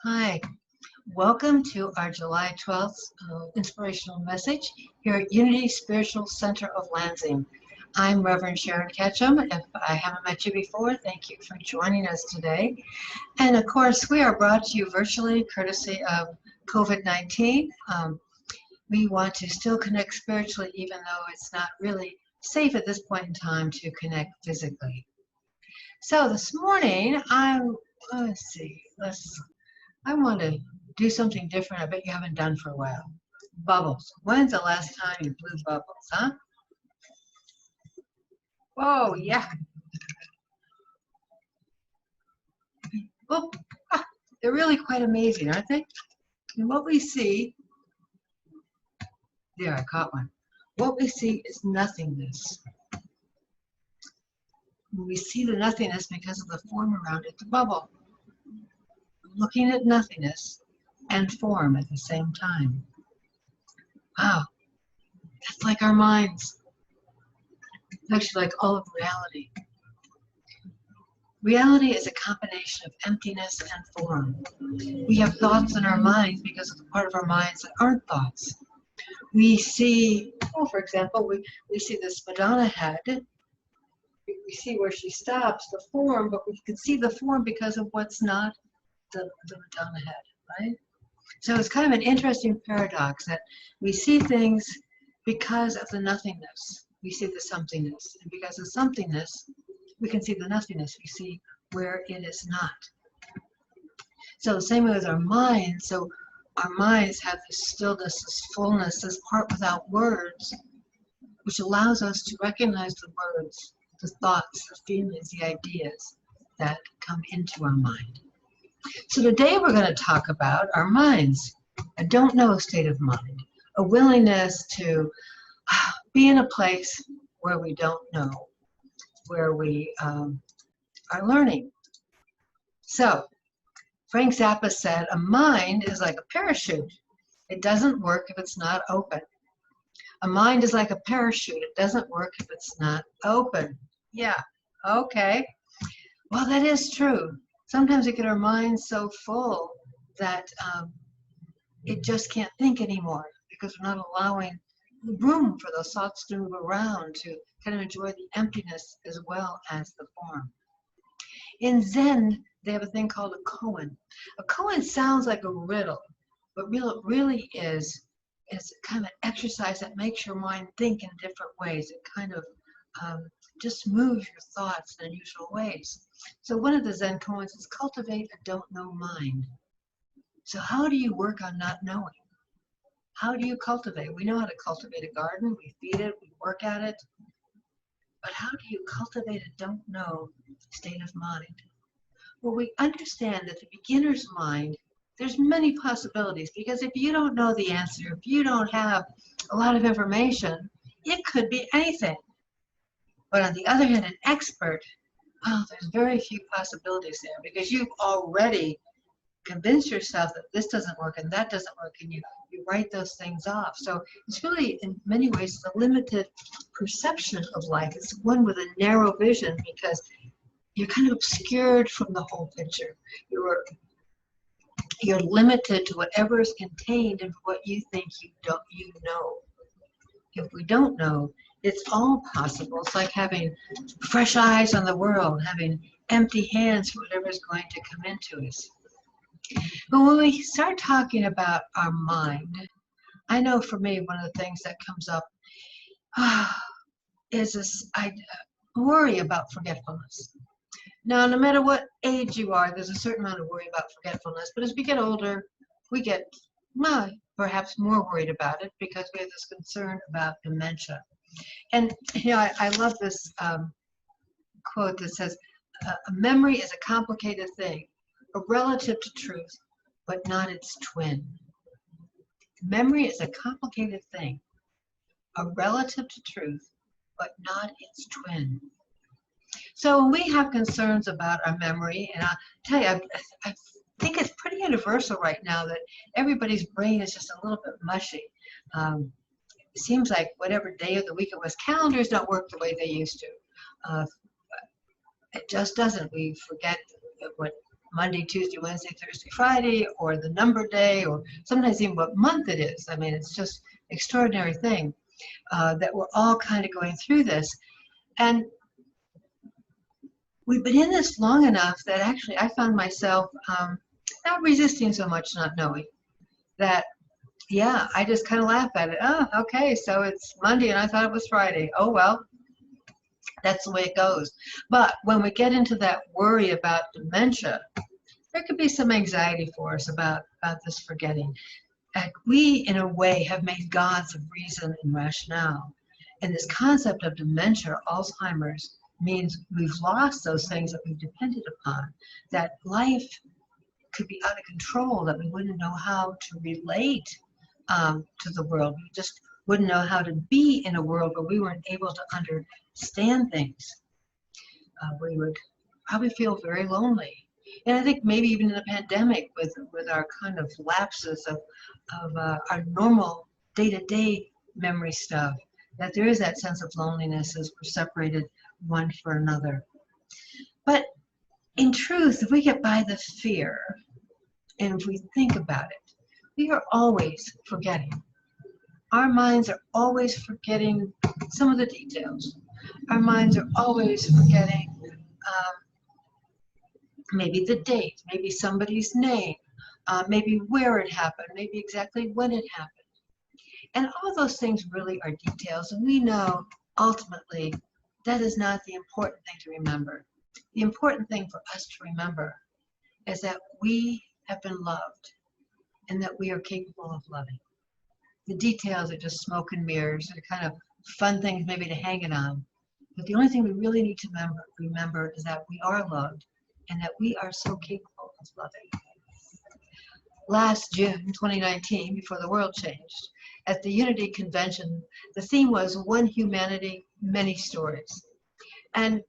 Hi, welcome to our July 12th inspirational message here at Unity Spiritual Center of Lansing. I'm Reverend Sharon Ketchum. If I haven't met you before, thank you for joining us today. And of course, we are brought to you virtually courtesy of COVID-19. We want to still connect spiritually, even though it's not really safe at this point in time to connect physically. So this morning, I want to do something different I bet you haven't done for a while. Bubbles. When's the last time you blew bubbles, huh? Oh, yeah. Well, they're really quite amazing, aren't they? And what we see, there, I caught one. What we see is nothingness. We see the nothingness because of the form around it, the bubble. Looking at nothingness and form at the same time. Wow, that's like our minds. Actually, like all of reality. Reality is a combination of emptiness and form. We have thoughts in our minds because of the part of our minds that aren't thoughts. We see, for example, we see this Madonna head. We see where she stops, the form, but we can see the form because of what's not the Madonna head, right? So it's kind of an interesting paradox that we see things because of the nothingness. We see the somethingness. And because of somethingness, we can see the nothingness. We see where it is not. So the same way with our minds. So our minds have this stillness, this fullness, this part without words, which allows us to recognize the words, the thoughts, the feelings, the ideas that come into our mind. So today we're going to talk about our minds, a don't know state of mind, a willingness to be in a place where we don't know, where we are learning. So Frank Zappa said, a mind is like a parachute. It doesn't work if it's not open. A mind is like a parachute. It doesn't work if it's not open. Yeah, okay. Well, that is true. Sometimes we get our minds so full that it just can't think anymore because we're not allowing room for those thoughts to move around, to kind of enjoy the emptiness as well as the form. In Zen, they have a thing called a koan. A koan sounds like a riddle, but really is kind of an exercise that makes your mind think in different ways. It kind of just moves your thoughts in unusual ways. So one of the Zen koans is cultivate a don't know mind. So how do you work on not knowing? How do you cultivate? We know how to cultivate a garden. We feed it, we work at it. But how do you cultivate a don't know state of mind? Well, we understand that the beginner's mind, there's many possibilities, because if you don't know the answer, if you don't have a lot of information, it could be anything. But on the other hand, an expert, well, there's very few possibilities there, because you've already convinced yourself that this doesn't work and that doesn't work, and you write those things off. So it's really, in many ways, a limited perception of life. It's one with a narrow vision, because you're kind of obscured from the whole picture. You're limited to whatever is contained in what you think you know. If we don't know, it's all possible. It's like having fresh eyes on the world, having empty hands for whatever is going to come into us. But when we start talking about our mind, I know for me, one of the things that comes up is this I worry about forgetfulness. Now, no matter what age you are, there's a certain amount of worry about forgetfulness. But as we get older, we get perhaps more worried about it, because we have this concern about dementia. And I love this quote that says, "A memory is a complicated thing, a relative to truth, but not its twin." Memory is a complicated thing, a relative to truth, but not its twin. So when we have concerns about our memory, and I'll tell you, I think it's pretty universal right now that everybody's brain is just a little bit mushy. It seems like whatever day of the week it was, calendars don't work the way they used to. It just doesn't. We forget what Monday, Tuesday, Wednesday, Thursday, Friday, or the number day, or sometimes even what month it is. I mean, it's just extraordinary thing that we're all kind of going through this. And we've been in this long enough that actually I found myself not resisting so much not knowing. That, yeah, I just kind of laugh at it. Oh, okay, so it's Monday and I thought it was Friday. Oh, well, that's the way it goes. But when we get into that worry about dementia, there could be some anxiety for us about this forgetting. We, in a way, have made gods of reason and rationale. And this concept of dementia, Alzheimer's, means we've lost those things that we've depended upon, that life could be out of control, that we wouldn't know how to relate to the world. We just wouldn't know how to be in a world where we weren't able to understand things. We would probably feel very lonely. And I think maybe even in the pandemic, with our kind of lapses of our normal day-to-day memory stuff, that there is that sense of loneliness as we're separated one for another. But in truth, if we get by the fear, and if we think about it, we are always forgetting. Our minds are always forgetting some of the details. Our minds are always forgetting maybe the date, maybe somebody's name, maybe where it happened, maybe exactly when it happened. And all those things really are details, and we know ultimately that is not the important thing to remember. The important thing for us to remember is that we have been loved and that we are capable of loving. The details are just smoke and mirrors. They're kind of fun things maybe to hang it on. But the only thing we really need to remember is that we are loved and that we are so capable of loving. Last June 2019, before the world changed, at the Unity Convention, the theme was One Humanity, Many Stories. And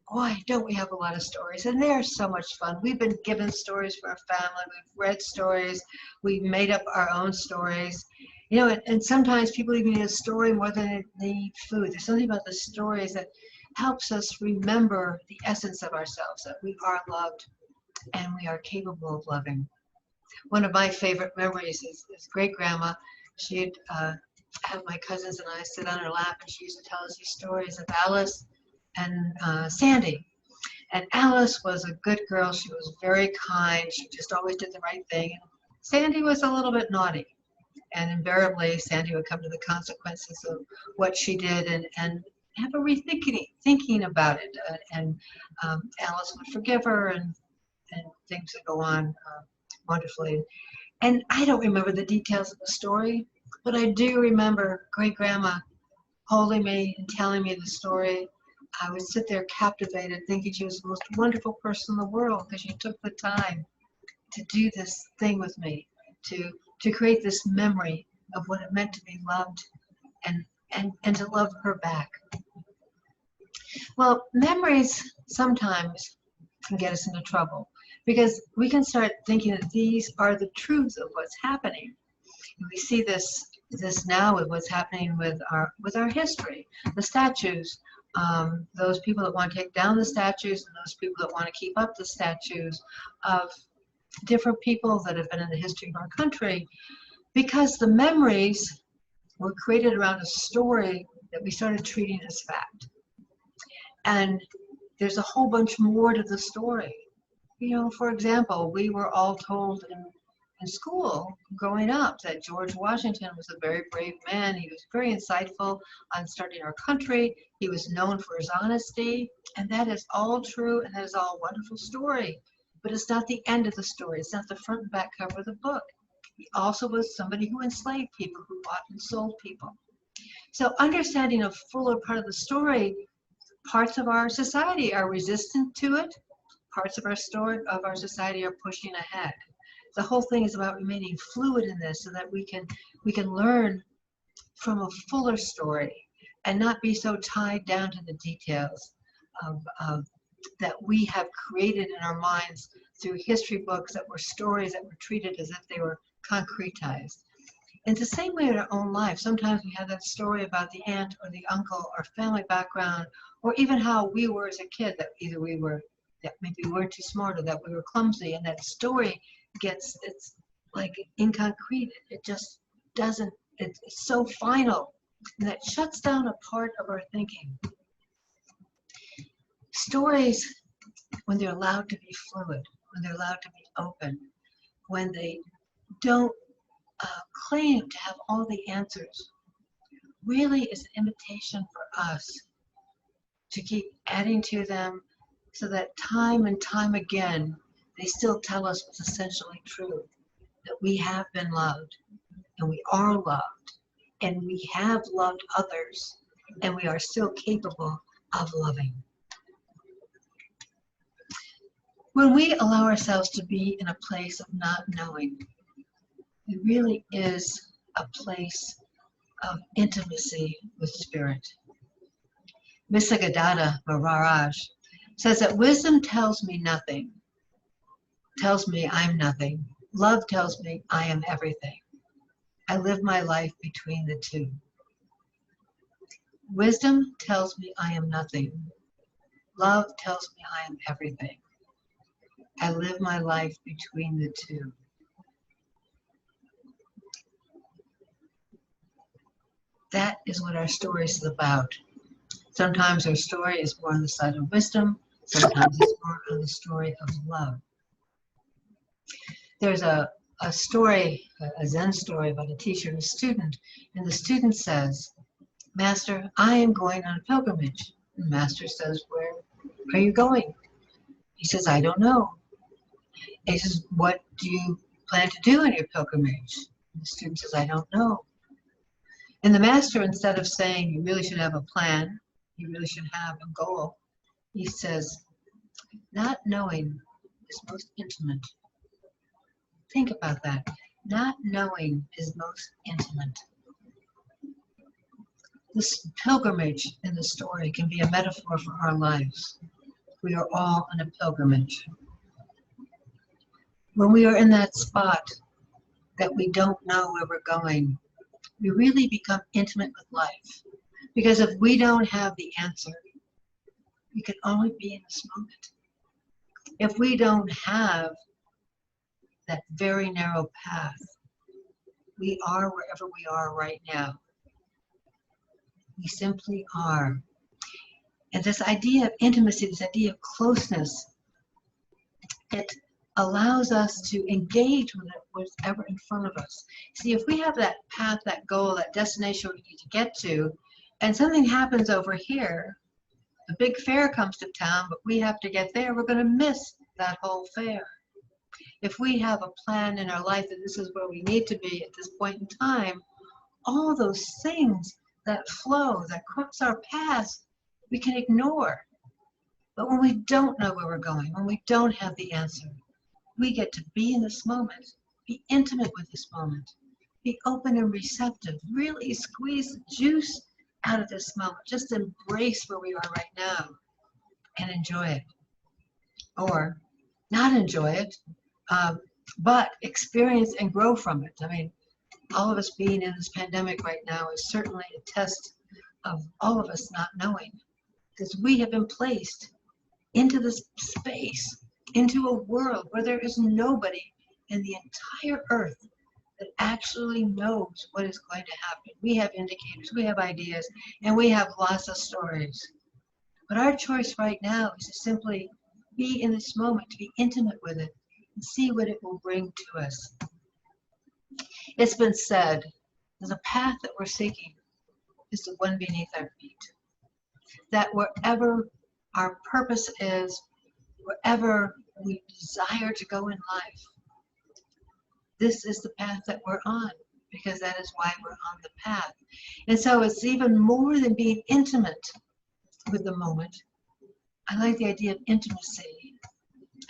boy, don't we have a lot of stories, and they're so much fun. We've been given stories for our family, we've read stories, we've made up our own stories. You know, and sometimes people even need a story more than they need food. There's something about the stories that helps us remember the essence of ourselves, that we are loved and we are capable of loving. One of my favorite memories is great-grandma. She'd have my cousins and I sit on her lap, and she used to tell us these stories of Alice and Sandy. And Alice was a good girl. She was very kind. She just always did the right thing. Sandy was a little bit naughty. And invariably, Sandy would come to the consequences of what she did and have a thinking about it. And Alice would forgive her, and things would go on wonderfully. And I don't remember the details of the story, but I do remember great-grandma holding me and telling me the story. I would sit there captivated, thinking she was the most wonderful person in the world because she took the time to do this thing with me, to create this memory of what it meant to be loved and to love her back. Well, memories sometimes can get us into trouble because we can start thinking that these are the truths of what's happening. And we see this now with what's happening with our history, the statues. Those people that want to take down the statues and those people that want to keep up the statues of different people that have been in the history of our country, because the memories were created around a story that we started treating as fact. And there's a whole bunch more to the story. You know, for example, we were all told in school growing up that George Washington was a very brave man. He was very insightful on starting our country. He was known for his honesty, and that is all true, and that is all a wonderful story. But it's not the end of the story. It's not the front and back cover of the book. He also was somebody who enslaved people, who bought and sold people. So understanding a fuller part of the story, parts of our society are resistant to it. Parts of our society are pushing ahead. The whole thing is about remaining fluid in this so that we can learn from a fuller story and not be so tied down to the details of that we have created in our minds through history books that were stories that were treated as if they were concretized. In the same way in our own life, sometimes we have that story about the aunt or the uncle or family background, or even how we were as a kid, that either we were that maybe we weren't too smart or that we were clumsy, and that story it's like in concrete. It just doesn't, it's so final, and that shuts down a part of our thinking. Stories, when they're allowed to be fluid, when they're allowed to be open, when they don't claim to have all the answers, really is an invitation for us to keep adding to them so that time and time again, they still tell us what's essentially true, that we have been loved, and we are loved, and we have loved others, and we are still capable of loving. When we allow ourselves to be in a place of not knowing, it really is a place of intimacy with spirit. Nisargadatta Maharaj says that wisdom tells me nothing, tells me I'm nothing. Love tells me I am everything. I live my life between the two. Wisdom tells me I am nothing. Love tells me I am everything. I live my life between the two. That is what our story is about. Sometimes our story is more on the side of wisdom, sometimes it's more on the story of love. There's a story, a Zen story about a teacher and a student, and the student says, "Master, I am going on a pilgrimage." And the master says, "Where are you going?" He says, "I don't know." He says, "What do you plan to do on your pilgrimage?" And the student says, "I don't know." And the master, instead of saying you really should have a plan, you really should have a goal, he says, "Not knowing is most intimate." Think about that. Not knowing is most intimate. This pilgrimage in the story can be a metaphor for our lives. We are all on a pilgrimage. When we are in that spot that we don't know where we're going, we really become intimate with life. Because if we don't have the answer, we can only be in this moment. If we don't have that very narrow path, we are wherever we are right now. We simply are. And this idea of intimacy, this idea of closeness, it allows us to engage with whatever in front of us. See, if we have that path, that goal, that destination we need to get to, and something happens over here, a big fair comes to town, but we have to get there, we're going to miss that whole fair. If we have a plan in our life that this is where we need to be at this point in time, all those things that flow, that cross our paths, we can ignore. But when we don't know where we're going, when we don't have the answer, we get to be in this moment, be intimate with this moment, be open and receptive, really squeeze the juice out of this moment, just embrace where we are right now and enjoy it. Or not enjoy it, but experience and grow from it. I mean, all of us being in this pandemic right now is certainly a test of all of us not knowing, because we have been placed into this space, into a world where there is nobody in the entire earth that actually knows what is going to happen. We have indicators, we have ideas, and we have lots of stories. But our choice right now is to simply be in this moment, to be intimate with it, and see what it will bring to us. It's been said that the path that we're seeking is the one beneath our feet. That wherever our purpose is, wherever we desire to go in life, this is the path that we're on, because that is why we're on the path. And so it's even more than being intimate with the moment. I like the idea of intimacy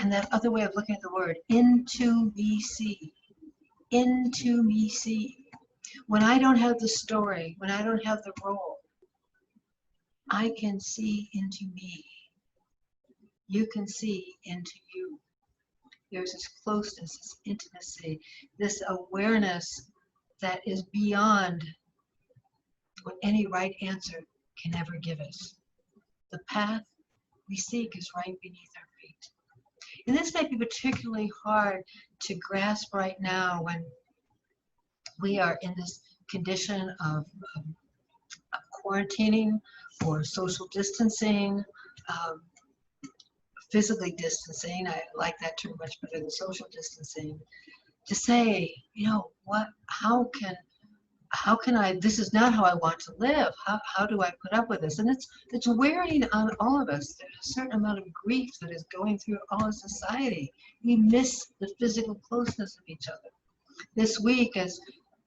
and that other way of looking at the word, into me see. Into me see. When I don't have the story, when I don't have the role, I can see into me. You can see into you. There's this closeness, this intimacy, this awareness that is beyond what any right answer can ever give us. The path we seek is right beneath our feet. And this may be particularly hard to grasp right now when we are in this condition of quarantining or social distancing, um, physically distancing. I like that term much better than social distancing. To say, you know, how can I, this is not how I want to live. How do I put up with this? And it's wearing on all of us. There's a certain amount of grief that is going through all of society. We miss the physical closeness of each other. This week, as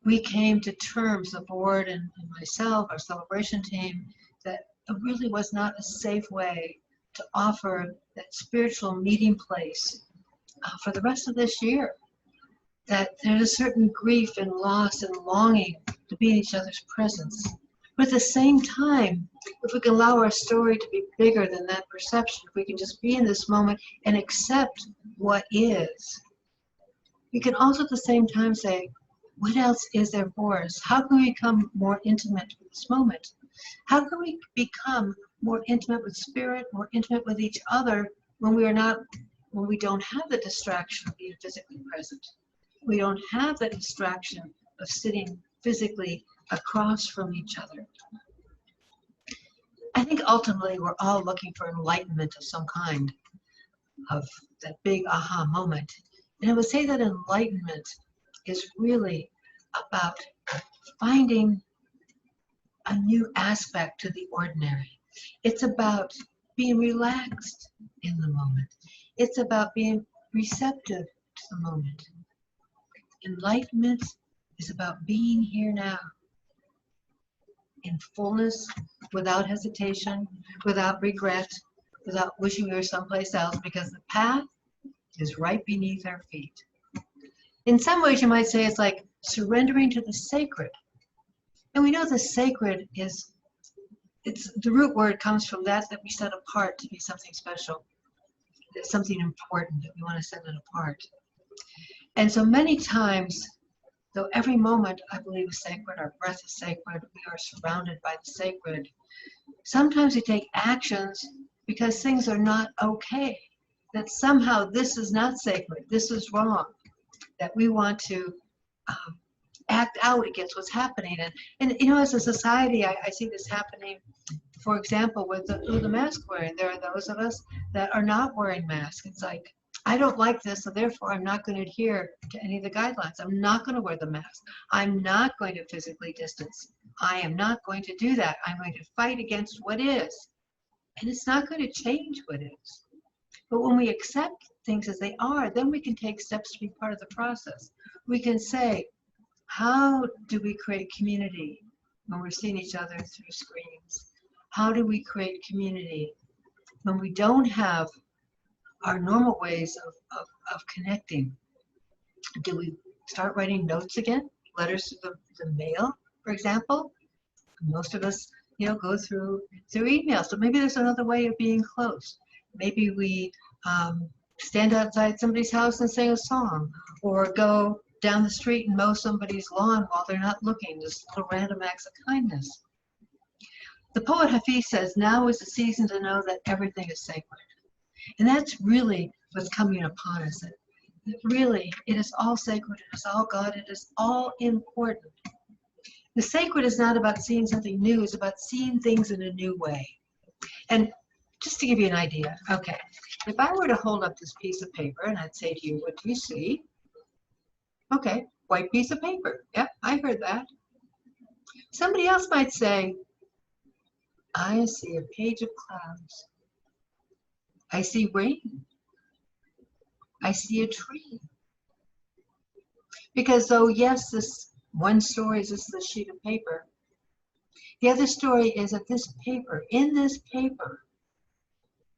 we came to terms, the board and myself, our celebration team, that it really was not a safe way to offer that spiritual meeting place for the rest of this year. That there's a certain grief and loss and longing to be in each other's presence. But at the same time, if we can allow our story to be bigger than that perception, if we can just be in this moment and accept what is, we can also at the same time say, what else is there for us? How can we become more intimate with this moment? How can we become more intimate with spirit, more intimate with each other when we don't have the distraction of being physically present? We don't have the distraction of sitting physically across from each other. I think ultimately we're all looking for enlightenment of some kind, of that big aha moment. And I would say that enlightenment is really about finding a new aspect to the ordinary. It's about being relaxed in the moment. It's about being receptive to the moment. Enlightenment is about being here now, in fullness, without hesitation, without regret, without wishing we were someplace else, because the path is right beneath our feet. In some ways, you might say it's like surrendering to the sacred. And we know the sacred is, the root word comes from that we set apart to be something special. It's something important that we want to set it apart. And so many times, though every moment I believe is sacred, our breath is sacred, we are surrounded by the sacred, sometimes we take actions because things are not okay, that somehow this is not sacred, this is wrong, that we want to act out against what's happening. And you know, as a society, I see this happening, for example, with the mask wearing. There are those of us that are not wearing masks. It's like, I don't like this, so therefore I'm not going to adhere to any of the guidelines. I'm not going to wear the mask. I'm not going to physically distance. I am not going to do that. I'm going to fight against what is. And it's not going to change what is. But when we accept things as they are, then we can take steps to be part of the process. We can say, how do we create community when we're seeing each other through screens? How do we create community when we don't have our normal ways of connecting? Do we start writing notes again? Letters to the mail, for example? Most of us, you know, go through email. So maybe there's another way of being close. Maybe we stand outside somebody's house and sing a song, or go down the street and mow somebody's lawn while they're not looking, just little random acts of kindness. The poet Hafiz says, now is the season to know that everything is sacred. And that's really what's coming upon us. That really, it is all sacred, it is all God, it is all important. The sacred is not about seeing something new, it's about seeing things in a new way. And just to give you an idea, okay, if I were to hold up this piece of paper and I'd say to you, what do you see? Okay, white piece of paper. Yep, I heard that. Somebody else might say, I see a page of clouds. I see rain. I see a tree. Because though, yes, this one story is just this sheet of paper, the other story is that this paper, in this paper,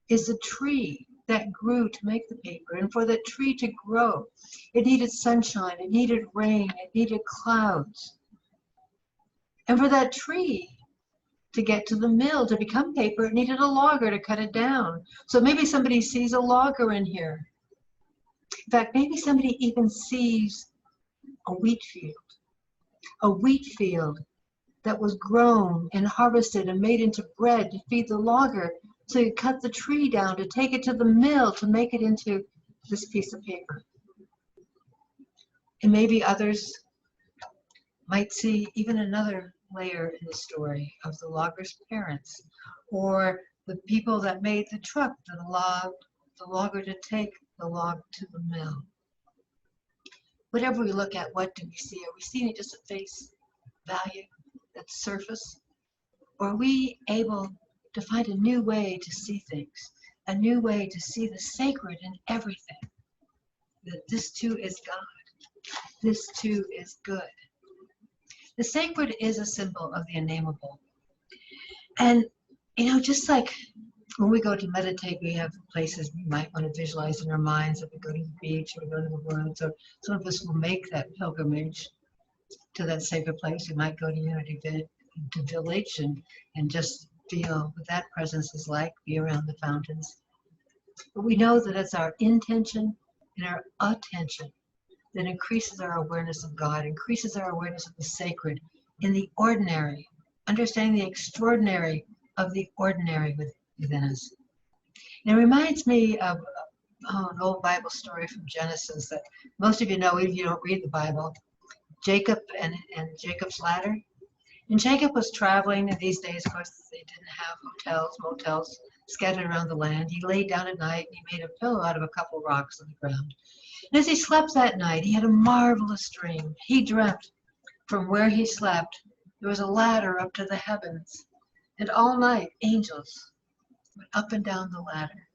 is a tree that grew to make the paper. And for that tree to grow, it needed sunshine, it needed rain, it needed clouds. And for that tree to get to the mill to become paper, it needed a logger to cut it down. So maybe somebody sees a logger in here. In fact, maybe somebody even sees a wheat field that was grown and harvested and made into bread to feed the logger. So you cut the tree down to take it to the mill to make it into this piece of paper. And maybe others might see even another layer in the story of the logger's parents, or the people that made the truck that allowed the logger to take the log to the mill. Whatever we look at, what do we see? Are we seeing it just at face value, at surface? Or are we able to find a new way to see things, a new way to see the sacred in everything? That this too is God, this too is good. The sacred is a symbol of the unnameable. And, just like when we go to meditate, we have places we might want to visualize in our minds. If we go to the beach or we go to the woods, or some of us will make that pilgrimage to that sacred place. We might go to Unity Village and just feel what that presence is like, be around the fountains. But we know that it's our intention and our attention that increases our awareness of God, increases our awareness of the sacred in the ordinary, understanding the extraordinary of the ordinary within us. And it reminds me of an old Bible story from Genesis that most of you know if you don't read the Bible, Jacob and Jacob's ladder. And Jacob was traveling, and these days, of course, they didn't have motels scattered around the land. He laid down at night, and he made a pillow out of a couple rocks on the ground. And as he slept that night, he had a marvelous dream. He dreamt from where he slept, there was a ladder up to the heavens. And all night, angels went up and down the ladder.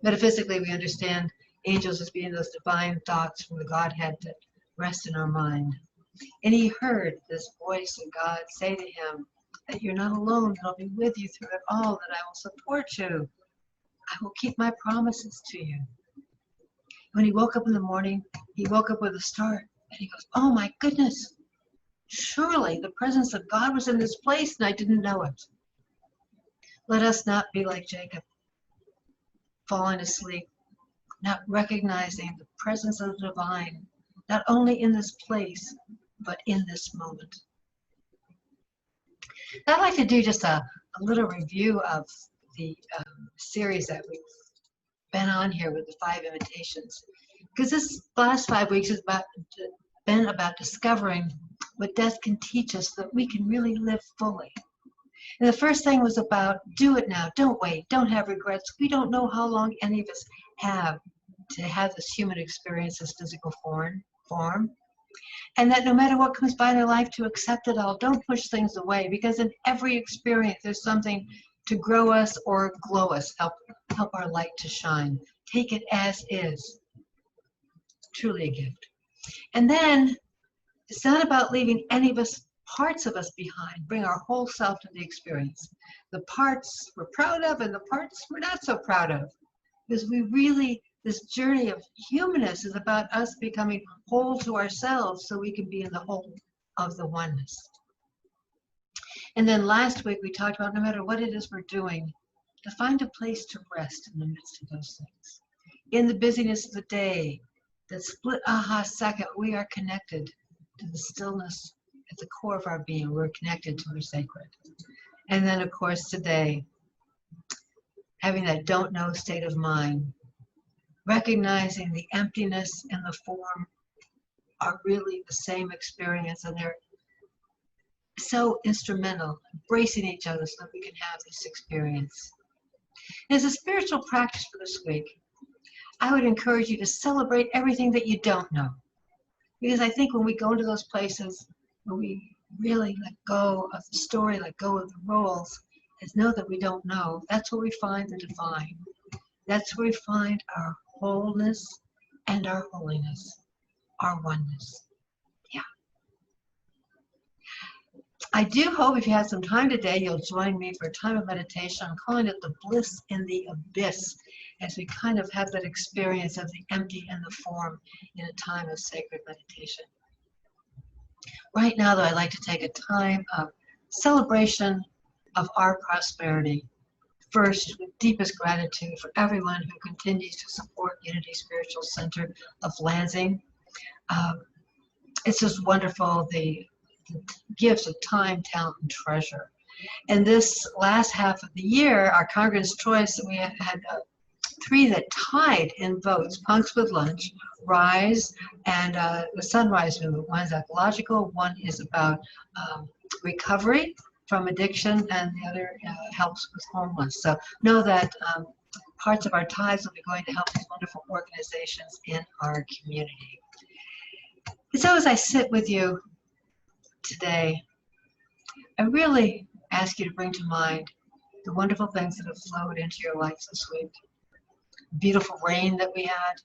Metaphysically, we understand angels as being those divine thoughts from the Godhead that rest in our mind. And he heard this voice of God say to him that you're not alone, that I'll be with you through it all, that I will support you. I will keep my promises to you. When he woke up in the morning, he woke up with a start, and he goes, oh my goodness, surely the presence of God was in this place and I didn't know it. Let us not be like Jacob, falling asleep, not recognizing the presence of the divine, not only in this place, but in this moment. I'd like to do just a little review of the series that we've been on here with the 5 invitations, because this last 5 weeks has been about discovering what death can teach us, that we can really live fully. And the first thing was about do it now, don't wait, don't have regrets. We don't know how long any of us have to have this human experience, this physical form. And that no matter what comes by in our life, to accept it all. Don't push things away, because in every experience there's something to grow us or glow us, help our light to shine. Take it as is. Truly a gift. And then it's not about leaving any of us, parts of us behind. Bring our whole self to the experience. The parts we're proud of and the parts we're not so proud of. Because this journey of humanness is about us becoming whole to ourselves so we can be in the whole of the oneness. And then last week we talked about no matter what it is we're doing, to find a place to rest in the midst of those things. In the busyness of the day, that split aha second, we are connected to the stillness at the core of our being. We're connected to our sacred. And then of course today, having that don't know state of mind, recognizing the emptiness and the form are really the same experience, and they're so instrumental, embracing each other so that we can have this experience. And as a spiritual practice for this week, I would encourage you to celebrate everything that you don't know. Because I think when we go into those places where we really let go of the story, let go of the roles, and know that we don't know, that's where we find the divine. That's where we find our wholeness and our holiness, our oneness. Yeah. I do hope if you have some time today, you'll join me for a time of meditation. I'm calling it the bliss in the abyss, as we kind of have that experience of the empty and the form in a time of sacred meditation. Right now, though, I'd like to take a time of celebration of our prosperity. First, with deepest gratitude for everyone who continues to support Unity Spiritual Center of Lansing. It's just wonderful, the gifts of time, talent, and treasure. And this last half of the year, our Congregants' Choice, we had three that tied in votes, Punks with Lunch, Rise, and the Sunrise Movement. One's ecological, one is about recovery from addiction, and the other helps with homeless. So know that parts of our ties will be going to help these wonderful organizations in our community. And so as I sit with you today, I really ask you to bring to mind the wonderful things that have flowed into your life this week. Beautiful rain that we had,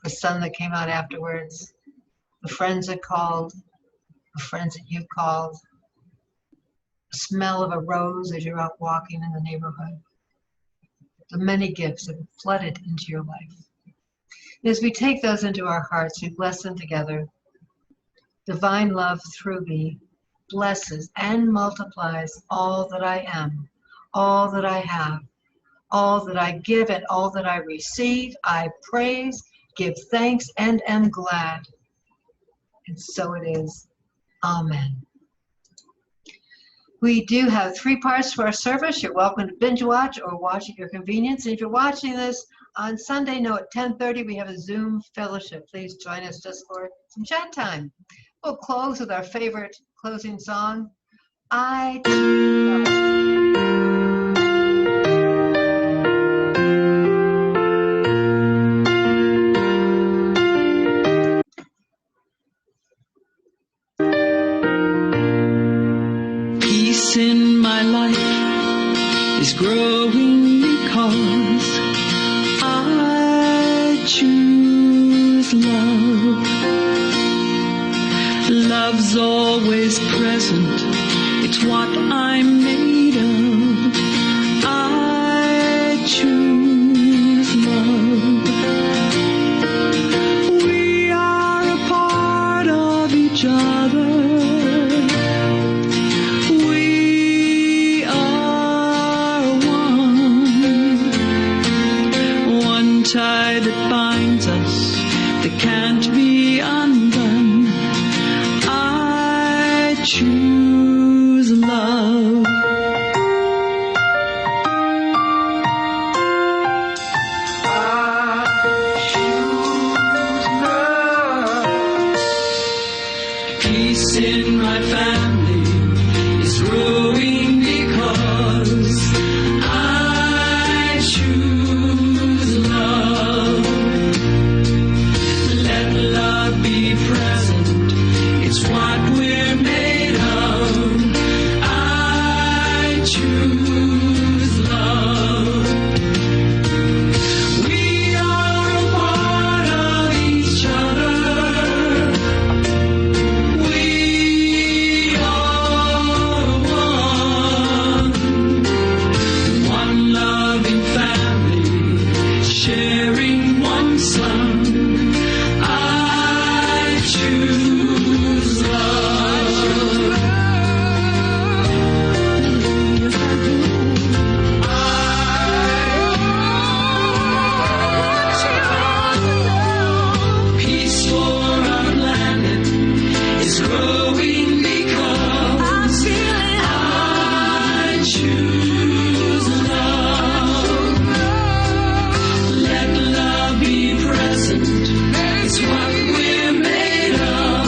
the sun that came out afterwards, the friends that called, the friends that you called, the smell of a rose as you're out walking in the neighborhood, the many gifts that have flooded into your life. And as we take those into our hearts, we bless them together. Divine love through me blesses and multiplies all that I am, all that I have, all that I give, and all that I receive. I praise, give thanks, and am glad. And so it is. Amen. We do have 3 parts to our service. You're welcome to binge watch or watch at your convenience. And if you're watching this on Sunday, at 10:30 we have a Zoom fellowship. Please join us just for some chat time. We'll close with our favorite closing song, I Choose Love. Peace in my life is growing because I choose love. Love's always present, it's what I'm made of. I choose love. We are a part of each other. We are one tie that binds us, that can't be undone. I choose love. I choose love. Peace in my family is growing because I choose love. Let love be present, it's what we're made of. I choose love. We are a part of each other. We are one loving family, sharing one son. I choose love. Peace for our planet is growing because I choose love. Let love be present, it's what we're made of.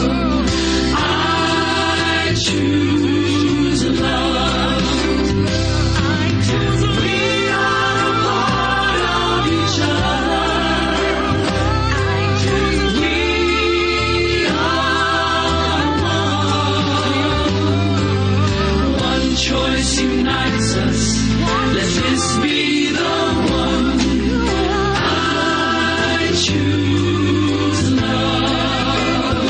I choose love. We are a part of each other. We are one choice unites us. Let this be the one. I choose love.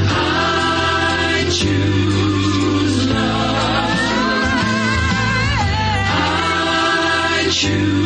I choose love. I choose